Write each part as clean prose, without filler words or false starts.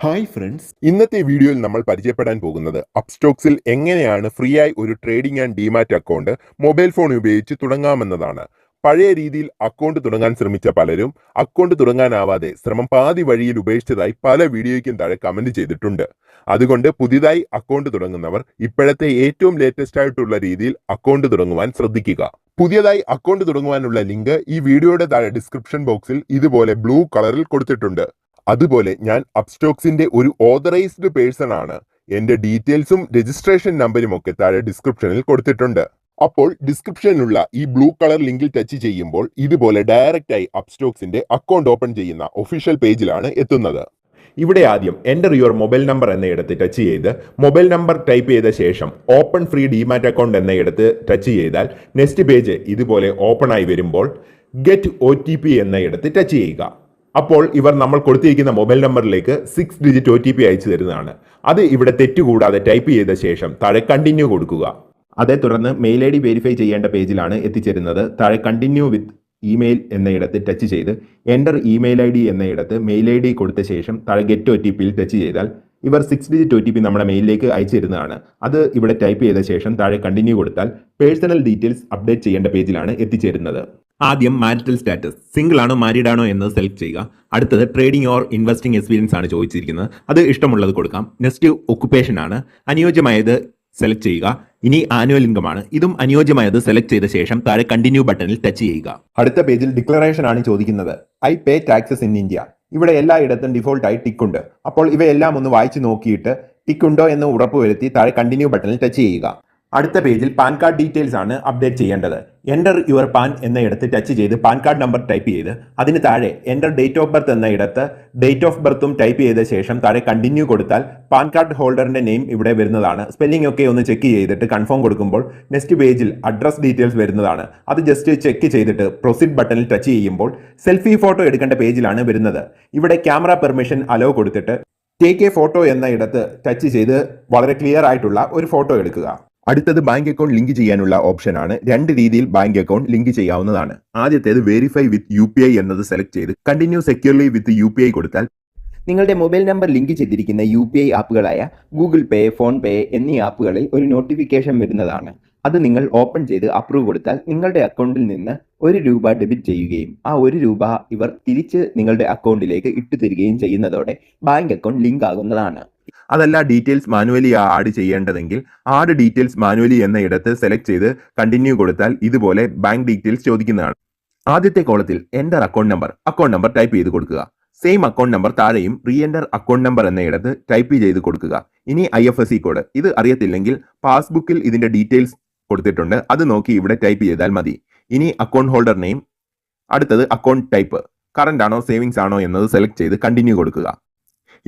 Hi friends, ഇന്നത്തെ വീഡിയോയിൽ നമ്മൾ പരിചയപ്പെടാൻ പോകുന്നത് അപ്സ്റ്റോക്സിൽ എങ്ങനെയാണ് ഫ്രീ ആയി ഒരു trading and demat account mobile phone ഉപയോഗിച്ച് തുടങ്ങാമെന്നതാണ്. പഴയ രീതിയിൽ അക്കൗണ്ട് തുടങ്ങാൻ ശ്രമിച്ച പലരും അക്കൗണ്ട് തുടങ്ങാനാവാതെ ശ്രമം പാതി വഴിയിൽ ഉപേക്ഷിച്ചതായി പല വീഡിയോയ്ക്കും താഴെ കമന്റ് ചെയ്തിട്ടുണ്ട്. അതുകൊണ്ട് പുതിയതായി അക്കൗണ്ട് തുടങ്ങുന്നവർ ഇപ്പോഴത്തെ ഏറ്റവും ലേറ്റസ്റ്റ് ആയിട്ടുള്ള രീതിയിൽ അക്കൗണ്ട് തുടങ്ങുവാൻ ശ്രദ്ധിക്കുക. പുതിയതായി അക്കൗണ്ട് തുടങ്ങുവാനുള്ള ലിങ്ക് ഈ വീഡിയോയുടെ താഴെ ഡിസ്ക്രിപ്ഷൻ ബോക്സിൽ ഇതുപോലെ ബ്ലൂ കളറിൽ കൊടുത്തിട്ടുണ്ട്. അതുപോലെ ഞാൻ അപ്സ്റ്റോക്സിന്റെ ഒരു ഓതറൈസ്ഡ് പേഴ്സൺ ആണ്. എന്റെ ഡീറ്റെയിൽസും രജിസ്ട്രേഷൻ നമ്പരും ഒക്കെ താഴെ ഡിസ്ക്രിപ്ഷനിൽ കൊടുത്തിട്ടുണ്ട്. അപ്പോൾ ഡിസ്ക്രിപ്ഷനിലുള്ള ഈ ബ്ലൂ കളർ ലിങ്കിൽ ടച്ച് ചെയ്യുമ്പോൾ ഇതുപോലെ ഡയറക്റ്റ് ആയി അപ്സ്റ്റോക്സിന്റെ അക്കൗണ്ട് ഓപ്പൺ ചെയ്യുന്ന ഒഫീഷ്യൽ പേജിലാണ് എത്തുന്നത്. ഇവിടെ ആദ്യം എൻ്റർ യുവർ മൊബൈൽ നമ്പർ എന്നയിടത്ത് ടച്ച് ചെയ്ത് മൊബൈൽ നമ്പർ ടൈപ്പ് ചെയ്ത ശേഷം ഓപ്പൺ ഫ്രീ ഡിമാറ്റ് അക്കൗണ്ട് എന്നയിടത്ത് ടച്ച് ചെയ്താൽ നെക്സ്റ്റ് പേജ് ഇതുപോലെ ഓപ്പൺ ആയി വരുമ്പോൾ ഗെറ്റ് OTP എന്നയിടത്ത് ടച്ച് ചെയ്യുക. അപ്പോൾ ഇവർ നമ്മൾ കൊടുത്തിരിക്കുന്ന മൊബൈൽ നമ്പറിലേക്ക് 6 ഡിജിറ്റ് OTP അയച്ചു തരുന്നതാണ്. അത് ഇവിടെ തെറ്റുകൂടാതെ ടൈപ്പ് ചെയ്ത ശേഷം താഴെ കണ്ടിന്യൂ കൊടുക്കുക. അതേ തുടർന്ന് മെയിൽ ID വെരിഫൈ ചെയ്യേണ്ട പേജിലാണ് എത്തിച്ചേരുന്നത്. താഴെ കണ്ടിന്യൂ വിത്ത് ഇമെയിൽ എന്നയിടത്ത് ടച്ച് ചെയ്ത് എൻ്റർ ഇമെയിൽ ID എന്നയിടത്ത് മെയിൽ ID കൊടുത്ത ശേഷം താഴെ ഗെറ്റ് OTPയിൽ ടച്ച് ചെയ്താൽ ഇവർ 6 ഡിജിറ്റ് OTP നമ്മുടെ മെയിലിലേക്ക് അയച്ചു തരുന്നതാണ്. അത് ഇവിടെ ടൈപ്പ് ചെയ്ത ശേഷം താഴെ കണ്ടിന്യൂ കൊടുത്താൽ പേഴ്സണൽ ഡീറ്റെയിൽസ് അപ്ഡേറ്റ് ചെയ്യേണ്ട പേജിലാണ് എത്തിച്ചേരുന്നത്. ആദ്യം മാരിറ്റൽ സ്റ്റാറ്റസ്, സിംഗിൾ ആണോ മാരീഡ് ആണോ എന്നത് സെലക്ട് ചെയ്യുക. അടുത്തത് ട്രേഡിംഗ് ഓർ ഇൻവെസ്റ്റിംഗ് എക്സ്പീരിയൻസ് ആണ് ചോദിച്ചിരിക്കുന്നത്. അത് ഇഷ്ടമുള്ളത് കൊടുക്കാം. നെക്സ്റ്റ് ഒക്കുപേഷൻ ആണ്. അനുയോജ്യമായത് സെലക്ട് ചെയ്യുക. ഇനി ആനുവൽ ഇൻകം ആണ്. ഇതും അനുയോജ്യമായത് സെലക്ട് ചെയ്ത ശേഷം താഴെ കണ്ടിന്യൂ ബട്ടണിൽ ടച്ച് ചെയ്യുക. അടുത്ത പേജിൽ ഡിക്ലറേഷൻ ആണ് ചോദിക്കുന്നത്. I pay taxes in India. ഇവിടെ എല്ലായിടത്തും ഡിഫോൾട്ടായി ടിക്ക് ഉണ്ട്. അപ്പോൾ ഇവയെല്ലാം ഒന്ന് വായിച്ചു നോക്കിയിട്ട് ടിക്ക് ഉണ്ടോ എന്ന് ഉറപ്പുവരുത്തി താഴെ കണ്ടിന്യൂ ബട്ടണിൽ ടച്ച് ചെയ്യുക. അടുത്ത പേജിൽ പാൻ കാർഡ് ഡീറ്റെയിൽസ് ആണ് അപ്ഡേറ്റ് ചെയ്യേണ്ടത്. എൻ്റർ യുവർ പാൻ എന്നയിടത്ത് ടച്ച് ചെയ്ത് പാൻ കാർഡ് നമ്പർ ടൈപ്പ് ചെയ്ത് അതിന് താഴെ എൻ്റർ ഡേറ്റ് ഓഫ് ബർത്ത് എന്നയിടത്ത് ഡേറ്റ് ഓഫ് ബർത്തും ടൈപ്പ് ചെയ്ത ശേഷം താഴെ കണ്ടിന്യൂ കൊടുത്താൽ പാൻ കാർഡ് ഹോൾഡറിന്റെ നെയിം ഇവിടെ വരുന്നതാണ്. സ്പെല്ലിംഗ് ഒക്കെ ഒന്ന് ചെക്ക് ചെയ്തിട്ട് കൺഫേം കൊടുക്കുമ്പോൾ നെക്സ്റ്റ് പേജിൽ അഡ്രസ് ഡീറ്റെയിൽസ് വരുന്നതാണ്. അത് ജസ്റ്റ് ചെക്ക് ചെയ്തിട്ട് പ്രൊസീഡ് ബട്ടണിൽ ടച്ച് ചെയ്യുമ്പോൾ സെൽഫി ഫോട്ടോ എടുക്കേണ്ട പേജിലാണ് വരുന്നത്. ഇവിടെ ക്യാമറ പെർമിഷൻ അലോ കൊടുത്തിട്ട് ടേക്ക് എ ഫോട്ടോ എന്നയിടത്ത് ടച്ച് ചെയ്ത് വളരെ ക്ലിയർ ആയിട്ടുള്ള ഒരു ഫോട്ടോ എടുക്കുക. അടുത്തത് ബാങ്ക് അക്കൗണ്ട് ലിങ്ക് ചെയ്യാനുള്ള ഓപ്ഷൻ ആണ്. രണ്ട് രീതിയിൽ ബാങ്ക് അക്കൗണ്ട് ലിങ്ക് ചെയ്യാവുന്നതാണ്. ആദ്യത്തേത് വെരിഫൈ വിത്ത് UPI എന്നത് സെലക്ട് ചെയ്ത് കണ്ടിന്യൂ സെക്യൂർലി വിത്ത് UPI കൊടുത്താൽ നിങ്ങളുടെ മൊബൈൽ നമ്പർ ലിങ്ക് ചെയ്തിരിക്കുന്ന UPI ആപ്പുകളായ ഗൂഗിൾ പേ, ഫോൺ പേ എന്നീ ആപ്പുകളിൽ ഒരു നോട്ടിഫിക്കേഷൻ വരുന്നതാണ്. അത് നിങ്ങൾ ഓപ്പൺ ചെയ്ത് അപ്രൂവ് കൊടുത്താൽ നിങ്ങളുടെ അക്കൗണ്ടിൽ നിന്ന് ₹1 ഡെബിറ്റ് ചെയ്യുകയും ആ ₹1 ഇവർ തിരിച്ച് നിങ്ങളുടെ അക്കൗണ്ടിലേക്ക് ഇട്ടു തരികയും ചെയ്യുന്നതോടെ ബാങ്ക് അക്കൗണ്ട് ലിങ്ക് ആകുന്നതാണ്. അതല്ല ഡീറ്റെയിൽസ് മാനുവലി ആഡ് ചെയ്യേണ്ടതെങ്കിൽ ആഡ് ഡീറ്റെയിൽസ് മാനുവലി എന്ന ഇടത്ത് സെലക്ട് ചെയ്ത് കണ്ടിന്യൂ കൊടുത്താൽ ഇതുപോലെ ബാങ്ക് ഡീറ്റെയിൽസ് ചോദിക്കുന്നതാണ്. ആദ്യത്തെ കോളത്തിൽ എൻ്റർ അക്കൗണ്ട് നമ്പർ ടൈപ്പ് ചെയ്ത് കൊടുക്കുക. സെയിം അക്കൗണ്ട് നമ്പർ താഴെയും റീ എൻ്റർ അക്കൗണ്ട് നമ്പർ എന്ന ഇടത്ത് ടൈപ്പ് ചെയ്ത് കൊടുക്കുക. ഇനി IFSC കോഡ്, ഇത് അറിയത്തില്ലെങ്കിൽ പാസ്ബുക്കിൽ ഇതിന്റെ ഡീറ്റെയിൽസ് കൊടുത്തിട്ടുണ്ട്. അത് നോക്കി ഇവിടെ ടൈപ്പ് ചെയ്താൽ മതി. ഇനി അക്കൗണ്ട് ഹോൾഡർ നെയിം, അടുത്തത് അക്കൗണ്ട് ടൈപ്പ്, കറന്റ് ആണോ സേവിങ്സ് ആണോ എന്നത് സെലക്ട് ചെയ്ത് കണ്ടിന്യൂ കൊടുക്കുക.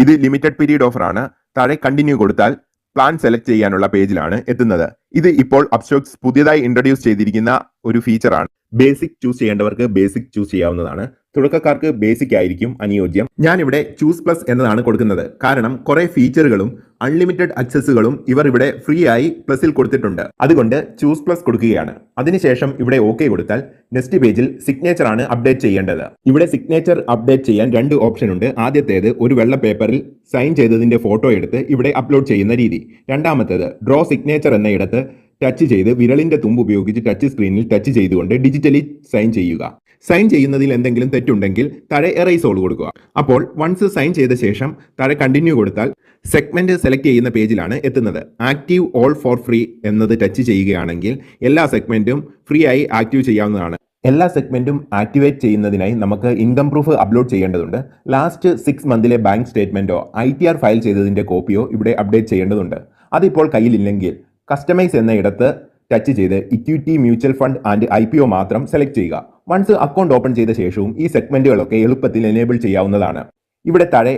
ഇത് ലിമിറ്റഡ് പീരീഡ് ഓഫർ ആണ്. താഴെ കണ്ടിന്യൂ കൊടുത്താൽ പ്ലാൻ സെലക്ട് ചെയ്യാനുള്ള പേജിലാണ് എത്തുന്നത്. ഇത് ഇപ്പോൾ അപ്സ്റ്റോക്സ് പുതിയതായി ഇൻട്രൊഡ്യൂസ് ചെയ്തിരിക്കുന്ന ഒരു ഫീച്ചറാണ്. ബേസിക് ചൂസ് ചെയ്യേണ്ടവർക്ക് ബേസിക് ചൂസ് ചെയ്യാവുന്നതാണ്. തുടക്കക്കാർക്ക് ബേസിക് ആയിരിക്കും അനുയോജ്യം. ഞാനിവിടെ ചൂസ് പ്ലസ് എന്നതാണ് കൊടുക്കുന്നത്. കാരണം കുറെ ഫീച്ചറുകളും അൺലിമിറ്റഡ് അക്സസുകളും ഇവർ ഇവിടെ ഫ്രീ ആയി പ്ലസിൽ കൊടുത്തിട്ടുണ്ട്. അതുകൊണ്ട് ചൂസ് പ്ലസ് കൊടുക്കുകയാണ്. അതിനുശേഷം ഇവിടെ ഓക്കെ കൊടുത്താൽ നെക്സ്റ്റ് പേജിൽ സിഗ്നേച്ചർ ആണ് അപ്ഡേറ്റ് ചെയ്യേണ്ടത്. ഇവിടെ സിഗ്നേച്ചർ അപ്ഡേറ്റ് ചെയ്യാൻ 2 ഓപ്ഷൻ ഉണ്ട്. ആദ്യത്തേത് ഒരു വെള്ള പേപ്പറിൽ സൈൻ ചെയ്തതിന്റെ ഫോട്ടോ എടുത്ത് ഇവിടെ അപ്ലോഡ് ചെയ്യുന്ന രീതി. രണ്ടാമത്തേത് ഡ്രോ സിഗ്നേച്ചർ എന്നയിടത്ത് ടച്ച് ചെയ്ത് വിരലിന്റെ തുമ്പ് ഉപയോഗിച്ച് ടച്ച് സ്ക്രീനിൽ ടച്ച് ചെയ്തുകൊണ്ട് ഡിജിറ്റലി സൈൻ ചെയ്യുക. സൈൻ ചെയ്യുന്നതിൽ എന്തെങ്കിലും തെറ്റുണ്ടെങ്കിൽ താഴെ എറൈസ് ഓൾ കൊടുക്കുക. അപ്പോൾ വൺസ് സൈൻ ചെയ്ത ശേഷം താഴെ കണ്ടിന്യൂ കൊടുത്താൽ സെഗ്മെന്റ് സെലക്ട് ചെയ്യുന്ന പേജിലാണ് എത്തുന്നത്. ആക്റ്റീവ് ഓൾ ഫോർ ഫ്രീ എന്നത് ടച്ച് ചെയ്യുകയാണെങ്കിൽ എല്ലാ സെഗ്മെന്റും ഫ്രീ ആയി ആക്റ്റീവ് ചെയ്യാവുന്നതാണ്. എല്ലാ സെഗ്മെന്റും ആക്ടിവേറ്റ് ചെയ്യുന്നതിനായി നമുക്ക് ഇൻകം പ്രൂഫ് അപ്ലോഡ് ചെയ്യേണ്ടതുണ്ട്. ലാസ്റ്റ് 6 മന്തിലെ ബാങ്ക് സ്റ്റേറ്റ്മെന്റോ ITR ഫയൽ ചെയ്തതിന്റെ കോപ്പിയോ ഇവിടെ അപ്ഡേറ്റ് ചെയ്യേണ്ടതുണ്ട്. അതിപ്പോൾ കയ്യിലില്ലെങ്കിൽ കസ്റ്റമൈസ് എന്ന ഇടത്ത് ടച്ച് ചെയ്ത് equity, mutual fund and IPO മാത്രം സെലക്ട് ചെയ്യുക. വൺസ് അക്കൗണ്ട് ഓപ്പൺ ചെയ്ത ശേഷവും ഈ സെഗ്മെന്റുകളൊക്കെ എളുപ്പത്തിൽ എനേബിൾ ചെയ്യാവുന്നതാണ്. ഇവിടെ താഴെ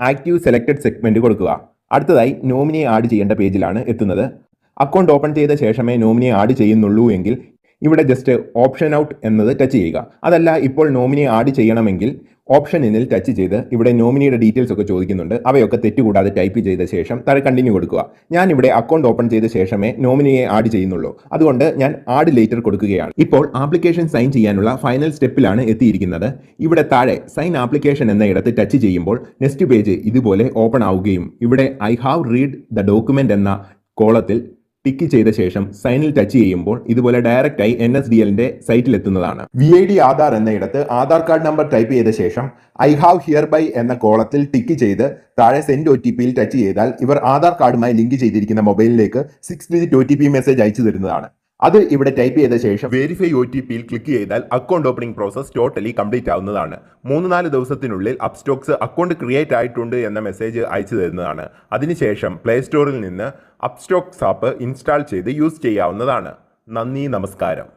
ആക്റ്റീവ് സെലക്ടഡ് സെഗ്മെന്റ് കൊടുക്കുക. അടുത്തതായി നോമിനിയെ ആഡ് ചെയ്യേണ്ട പേജിലാണ് എത്തുന്നത്. അക്കൗണ്ട് ഓപ്പൺ ചെയ്ത ശേഷമേ നോമിനിയെ ആഡ് ചെയ്യുന്നുള്ളൂ എങ്കിൽ ഇവിടെ ജസ്റ്റ് ഓപ്ഷൻ ഔട്ട് എന്നത് ടച്ച് ചെയ്യുക. അതല്ല ഇപ്പോൾ നോമിനിയെ ആഡ് ചെയ്യണമെങ്കിൽ ഓപ്ഷനിൽ ടച്ച് ചെയ്ത് ഇവിടെ നോമിനിയുടെ ഡീറ്റെയിൽസ് ഒക്കെ ചോദിക്കുന്നുണ്ട്. അവയൊക്കെ തെറ്റുകൂടാതെ ടൈപ്പ് ചെയ്ത ശേഷം താഴെ കണ്ടിന്യൂ കൊടുക്കുക. ഞാൻ ഇവിടെ അക്കൗണ്ട് ഓപ്പൺ ചെയ്ത ശേഷമേ നോമിനിയെ ആഡ് ചെയ്യുന്നുള്ളൂ. അതുകൊണ്ട് ഞാൻ ആഡ് ലേറ്റർ കൊടുക്കുകയാണ്. ഇപ്പോൾ ആപ്ലിക്കേഷൻ സൈൻ ചെയ്യാനുള്ള ഫൈനൽ സ്റ്റെപ്പിലാണ് എത്തിയിരിക്കുന്നത്. ഇവിടെ താഴെ സൈൻ ആപ്ലിക്കേഷൻ എന്ന ഇടത്ത് ടച്ച് ചെയ്യുമ്പോൾ നെക്സ്റ്റ് പേജ് ഇതുപോലെ ഓപ്പൺ ആവുകയും ഇവിടെ I have read the document എന്ന കോളത്തിൽ ടിക്ക് ചെയ്ത ശേഷം സൈനിൽ ടച്ച് ചെയ്യുമ്പോൾ ഇതുപോലെ ഡയറക്റ്റായി NSDLന്റെ സൈറ്റിൽ എത്തുന്നതാണ്. VID ആധാർ എന്ന ഇടത്ത് ആധാർ കാർഡ് നമ്പർ ടൈപ്പ് ചെയ്ത ശേഷം ഐ ഹാവ് ഹിയർ ബൈ എന്ന കോളത്തിൽ ടിക്ക് ചെയ്ത് താഴെ സെൻഡ് OTPയിൽ ടച്ച് ചെയ്താൽ ഇവർ ആധാർ കാർഡുമായി ലിങ്ക് ചെയ്തിരിക്കുന്ന മൊബൈലിലേക്ക് 6 ഡിജിറ്റ് OTP മെസ്സേജ് അയച്ചു തരുന്നതാണ്. അത് ഇവിടെ ടൈപ്പ് ചെയ്ത ശേഷം വെരിഫൈ OTPയിൽ ക്ലിക്ക് ചെയ്താൽ account opening process totally complete ആവുന്നതാണ്. 3-4 ദിവസത്തിനുള്ളിൽ അപ്സ്റ്റോക്സ് അക്കൗണ്ട് ക്രിയേറ്റ് ആയിട്ടുണ്ട് എന്ന മെസ്സേജ് അയച്ചു തരുന്നതാണ്. അതിനുശേഷം പ്ലേ സ്റ്റോറിൽ നിന്ന് അപ്സ്റ്റോക്സ് ആപ്പ് ഇൻസ്റ്റാൾ ചെയ്ത് യൂസ് ചെയ്യാവുന്നതാണ്. നന്ദി, നമസ്കാരം.